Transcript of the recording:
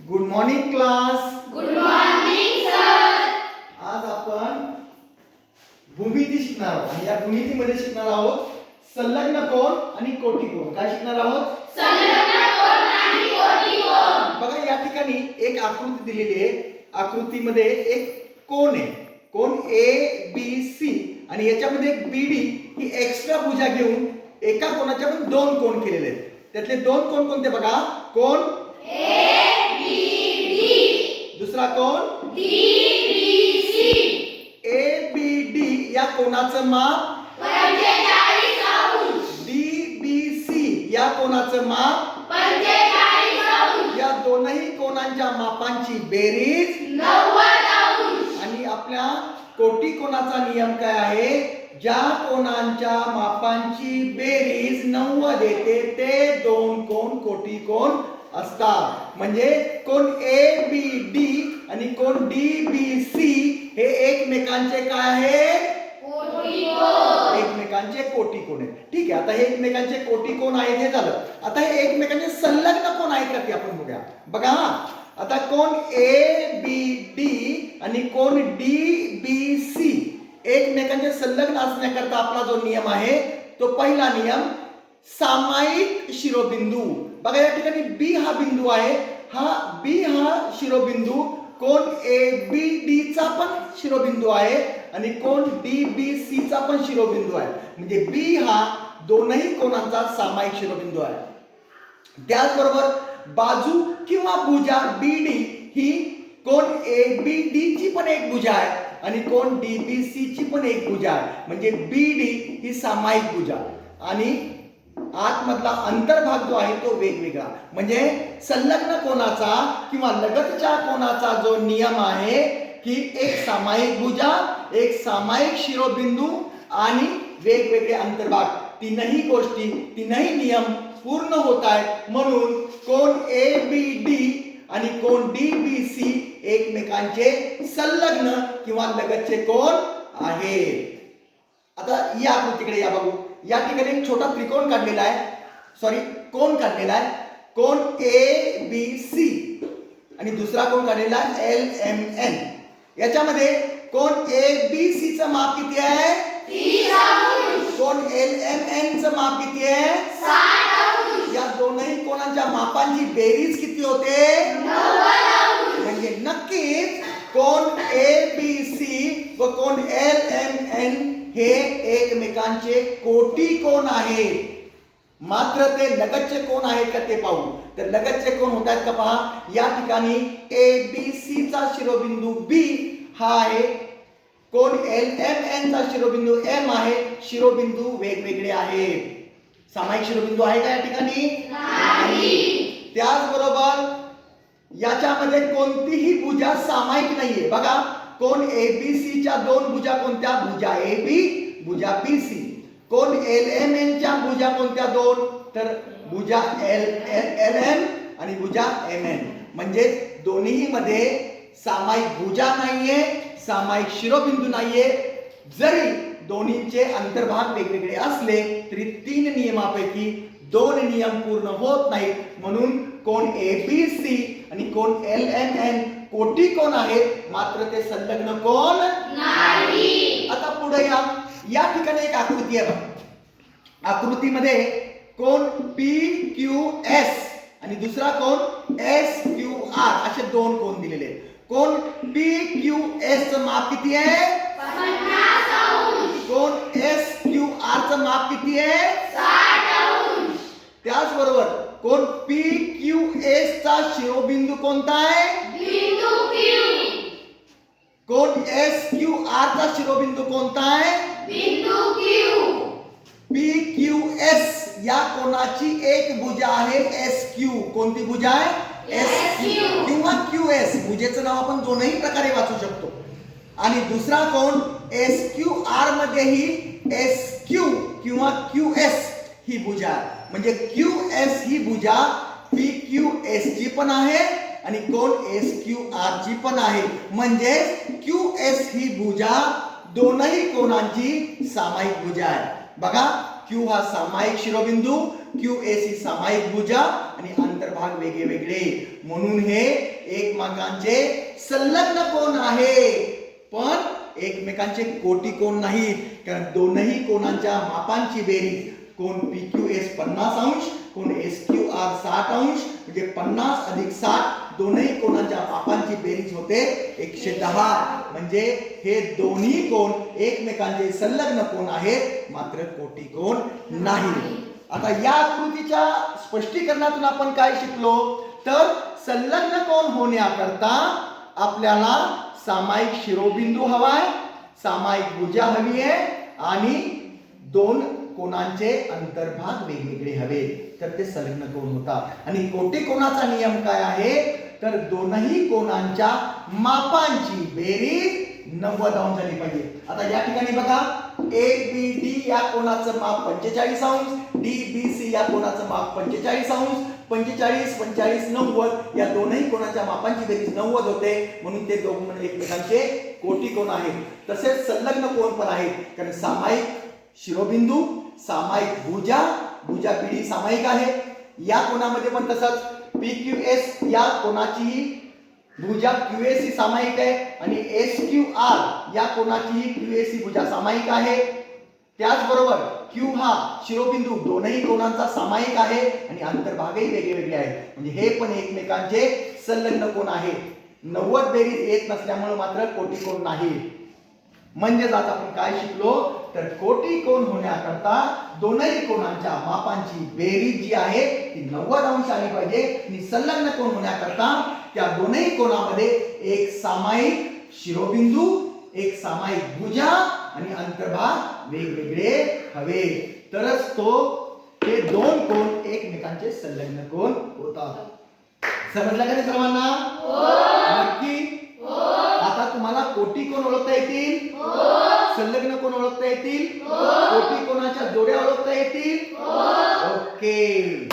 Good morning class. Good morning sir. आज आपण भूमिती शिकणार आहोत आणि या भूमितीमध्ये शिकणार आहोत संलग्न कोन आणि कोटी कोन. काय शिकणार आहोत? संलग्न कोन आणि कोटी कोन. बघा या ठिकाणी एक आकृती दिलेली आहे. आकृतीमध्ये एक कोन आहे. कोन ए बी सी आणि याच्यामध्ये एक बी डी ही एक्स्ट्रा भुजा घेऊन एका कोनाच्या पण दोन कोन केलेले आहेत. त्यातले दोन कोन कोणते बघा? कोन ए बी डी. दुसरा कोन D B C. A B D या कोनाचं माप 45 अंश. डी बी सी या कोनाचं माप 45 अंश. या दोनही कोनांच्या मापांची बेरीज 90 अंश. आणि आपल्या कोटी कोनाचा नियम काय आहे? ज्या कोनांच्या मापांची बेरीज 90 येते ते दोन कोन कोटी कोन असतात. म्हणजे कोन ए बी डी आणि कोन डी बी सी हे एकमेकांचे काय आहेत? कोटी कोन. एकमेकांचे कोटी कोन आहेत. ठीक आहे, आता हे एकमेकांचे कोटी कोन आहेत हे झालं. आता हे एकमेकांचे संलग्न कोन आहेत का ते आपण बघूया. बघा आता कोन ए बी डी आणि कोन डी बी सी एकमेकांचे संलग्न असण्याकरता आपला जो नियम आहे तो पहिला नियम सामायिक शिरोबिंदू. बघा या ठिकाणी बी हा बिंदू आहे. हा बी हा शिरोबिंदू कोन ए बी डी चा पण शिरोबिंदू आहे आणि कोन डी बी सी चा पण शिरोबिंदू आहे. म्हणजे बी हा दोनही कोनांचा सामायिक शिरोबिंदू आहे. त्याचबरोबर बाजू किंवा भुजा बी D he cone A B D ची पण एक भुजा आहे आणि कोन डी बी सी ची पण एक भुजा आहे. म्हणजे बी डी ही सामायिक भुजा आणि आतमधला अंतर्भाग जो आहे तो वेगवेगळा. म्हणजे संलग्न कोनाचा किंवा लगतच्या कोनाचा जो नियम आहे की एक सामायिक भुजा, एक सामायिक शिरोबिंदू आणि वेगवेगळे अंतर्भाग, तीनही गोष्टी तीनही नियम पूर्ण होत आहेत. म्हणून कोन ए बी डी आणि कोन डी बी सी एकमेकांचे संलग्न किंवा लगतचे कोन आहेत. आता या आकृतीकडे या बघू. या ठिकाणी एक छोटा त्रिकोण काढलेला आहे, सॉरी कोन काढलेला आहे. कोन ए बी सी आणि दुसरा कोन काढलेला आहे एल एम एन. याच्यामध्ये कोन ए बी सी चं माप किती आहे? 30 अंश. कोन एल एम एन चं माप किती आहे? 60 अंश. या दोनही कोनांच्या मापांची बेरीज किती होते? 90 अंश. म्हणजे नक्कीच कोन ए बी सी व कोन एल एम एन हे एकमेकांचे कोटी कोन आहेत. मात्र ते लगतचे कोन आहेत का ते पाहू. तर लगतचे कोन होत आहेत का पहा. या ठिकाणी ए बी सी चा शिरोबिंदू बी हा आहे. कोन एल एम एन चा शिरोबिंदू एम आहे. शिरोबिंदू वेगवेगळे आहेत. सामायिक शिरोबिंदू आहे का या ठिकाणी? नाही. त्याचबरोबर याच्यामध्ये कोणतीही भुजा सामायिक नाहीये. बघा कोन ए बी सी च्या दोन भुजा कोणत्या? भुजा ए बी, भुजा बी सी. कोन एल एम एन च्या भुजा कोणत्या? दोन. तर भुजा एल एम आणि भुजा एम एन. म्हणजे दोन्ही मध्ये सामायिक भुजा नाहीये, सामायिक शिरोबिंदू नाहीये. जरी दोन्हीचे अंतर्भाग वेगवेगळे असले तरी तीन नियमापैकी दोन नियम पूर्ण होत नाहीत. म्हणून कोन ए बी सी आणि कोन एल एम एन कोटी कोन आहेत, मात्र ते संलग्न कोन नाही. आता पुढे या ठिकाणी एक आकृती आहे. आकृतीमध्ये कोन पी क्यू एस आणि दुसरा कोन एस क्यू आर असे दोन कोन दिलेले आहेत. कोन पी क्यू एस चं माप किती आहे? 50 अंश. कोन एस क्यू आर चं माप किती आहे? 60 अंश. त्याचबरोबर कोन पी क्यू एस चा शिरोबिंदू कोणता आहे? बिंदू Q. कोन एस क्यू आर चा शिरोबिंदू कोणता आहे? बिंदू Q. पी क्यू एस या कोनाची एक भुजा आहे एस क्यू. कोणती भुजा आहे? एस क्यू किंवा क्यू एस. भुजेचं नाव आपण दोनही प्रकारे वाचू शकतो. आणि दुसरा कोन एस क्यू आर मध्येही एस क्यू किंवा क्यू एस ही भुजा. म्हणजे क्यू एस ही भुजा पी क्यू एस ची पण आहे आणि कोन एस क्यू आर ची पण आहे. म्हणजे क्यू एस ही भुजा दोनही कोनांची सामायिक भुजा आहे. बघा क्यू हा सामायिक शिरोबिंदू, क्यू एस ही सामायिक भुजा आणि अंतर्भाग अंतर्भाग वेगळे वेगळे, म्हणून हे एकमेकांचे संलग्न कोण आहे, पण एकमेकांचे कोटी कोण नाहीत. कारण दोनही कोणांच्या मापांची बेरीज, कोण PQS 50 अंश, कोण SQR 60 अंश, म्हणजे 50 अधिक 60 दोनही कोणांच्या मापांची बेरीज होते 110. म्हणजे हे दोन्ही कोण एकमेकांचे संलग्न कोण आहेत, मात्र कोटी कोण नाही. आता या आकृतीच्या स्पष्टीकरणातून आपण काय शिकलो, तर संलग्न कोण होण्याकरता आपल्याला सामायिक शिरोबिंदू हवाय, सामायिक भुजा हवी आहे आणि दोन कोणांचे अंतर्भाग वेगवेगळे हवे, तर ते संलग्न कोण होतात. आणि कोटी कोणाचा नियम काय आहे, तर दोनही कोणांच्या मापांची बेरीज 90 अंश झाली पाहिजे. आता या ठिकाणी बघा, ABD या कोणाचं माप 45 अंश, DBC या कोणाचं माप 45 अंश, 45 45 90 या दोनही कोणाच्या मापांची बेरीज 90 होते, म्हणून ते दोन एकमेकांचे कोटी कोण आहेत. तसेच संलग्न कोण पण आहेत, कारण सामायिक शिरोबिंदू, सामायिक भुजा, भुजा पिढी सामायिक आहे. या कोणामध्ये पण तसंच PQS या कोणाचीही भुजा QAC सामायिक आहे आणि SQR या कोणाचीही QAC भुजा सामायिक आहे. त्याचबरोबर Q हा शिरोबिंदू दोनही कोणांचा सामायिक आहे आणि अंतर्भागही वेगळे वेगळे आहेत, म्हणजे हे पण एकमेकांचे संलग्न कोण आहे. 90 बेरीज येत नसल्यामुळे मात्र कोटी कोण नाही. म्हणजेच आता आपण काय शिकलो, तर कोटी कोण होण्याकरता दोनही कोणांच्या मापांची बेरीज जी आहे ती 90 अंश आली पाहिजे आणि संलग्न कोण होण्याकरता त्या दोनही कोणामध्ये एक सामायिक शिरोबिंदू, एक सामायिक भुजा आणि अंतर्भाग वेगवेगळे हवे, तरच ते दोन कोण एकमेकांचे संलग्न कोण होतात. समजलं का सर्वांना? नक्की. आता तुम्हाला कोटी कोण ओळखता येतील, संलग्न कोण ओळखता येतील, कोटी कोणाच्या जोड्या ओळखता येतील. ओके.